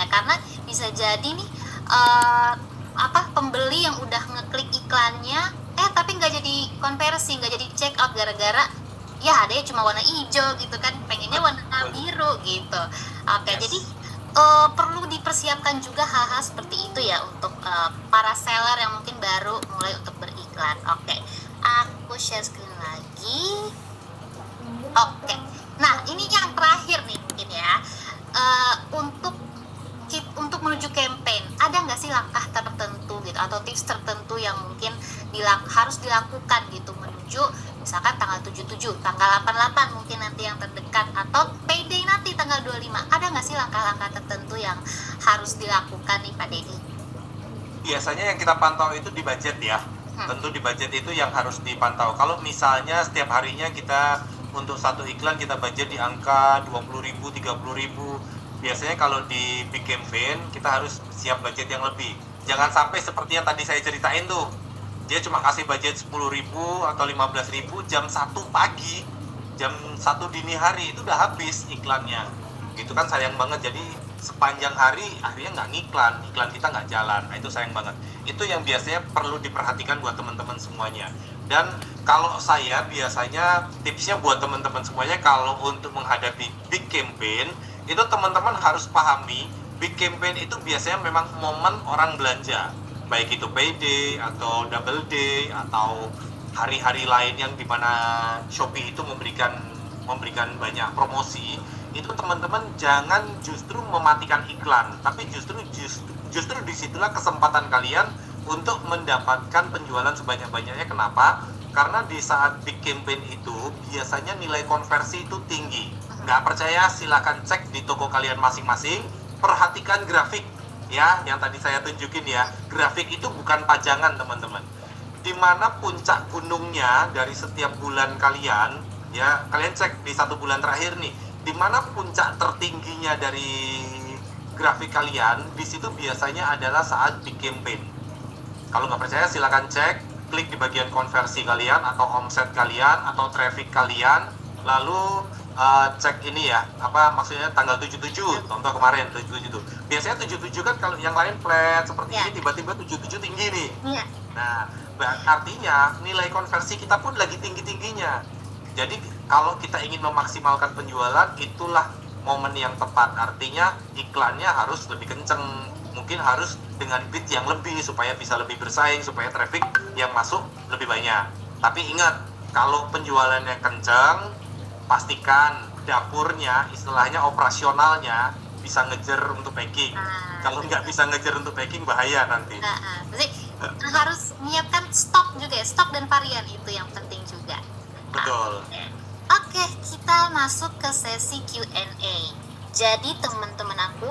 istilahnya, karena bisa jadi nih pembeli yang udah ngeklik iklannya tapi nggak jadi konversi, nggak jadi check out gara-gara ya adanya cuma warna hijau gitu kan, pengennya warna biru gitu. Oke, Yes. jadi perlu dipersiapkan juga hal-hal seperti itu ya untuk para seller yang mungkin baru mulai untuk beriklan. Oke, aku share screen lagi. Oke, nah ini yang terakhir nih mungkin ya. Untuk menuju campaign, ada nggak sih langkah tertentu gitu atau tips tertentu yang mungkin harus dilakukan gitu menuju misalkan tanggal 77, tanggal 88 mungkin nanti yang terdekat, atau payday nanti tanggal 25. Ada nggak sih langkah-langkah tertentu yang harus dilakukan nih Pak Dedi? Biasanya yang kita pantau itu di budget ya. Tentu di budget itu yang harus dipantau. Kalau misalnya setiap harinya kita untuk satu iklan kita budget di angka 20.000, 30.000, biasanya kalau di big campaign kita harus siap budget yang lebih. Jangan sampai seperti yang tadi saya ceritain tuh, dia cuma kasih budget 10.000 atau 15.000 jam 1 pagi, jam 1 dini hari itu udah habis iklannya. Gitu kan sayang banget. Jadi sepanjang hari akhirnya nggak ngiklan, iklan kita nggak jalan. Nah, itu sayang banget. Itu yang biasanya perlu diperhatikan buat teman-teman semuanya. Dan kalau saya biasanya tipsnya buat teman-teman semuanya, kalau untuk menghadapi big campaign itu teman-teman harus pahami, big campaign itu biasanya memang momen orang belanja, baik itu payday atau double day atau hari-hari lain yang dimana Shopee itu memberikan banyak promosi. Itu teman-teman jangan justru mematikan iklan, tapi justru disitulah kesempatan kalian untuk mendapatkan penjualan sebanyak-banyaknya. Kenapa? Karena di saat big campaign itu biasanya nilai konversi itu tinggi. Nggak percaya silakan cek di toko kalian masing-masing, perhatikan grafik ya, yang tadi saya tunjukin ya. Grafik itu bukan pajangan teman-teman, dimana puncak gunungnya dari setiap bulan kalian ya, kalian cek di 1 bulan terakhir nih, dimana puncak tertingginya dari grafik kalian, di situ biasanya adalah saat big campaign. Kalau nggak percaya silakan cek, klik di bagian konversi kalian atau omset kalian atau traffic kalian, lalu cek ini ya, maksudnya tanggal 77, contoh kemarin 77 tuh. Biasanya 77 kan kalau yang lain flat seperti ini, tiba-tiba 77 tinggi nih. Nah, artinya nilai konversi kita pun lagi tinggi-tingginya. Jadi kalau kita ingin memaksimalkan penjualan, itulah momen yang tepat. Artinya iklannya harus lebih kenceng, mungkin harus dengan bid yang lebih supaya bisa lebih bersaing, supaya traffic yang masuk lebih banyak. Tapi ingat, kalau penjualannya kenceng, pastikan dapurnya, istilahnya operasionalnya bisa ngejar untuk packing. Kalau nggak bisa ngejar untuk packing, bahaya nanti. Jadi harus menyiapkan stok juga ya, stok dan varian itu yang penting juga. Betul. Oke, kita masuk ke sesi Q&A. Jadi teman-teman aku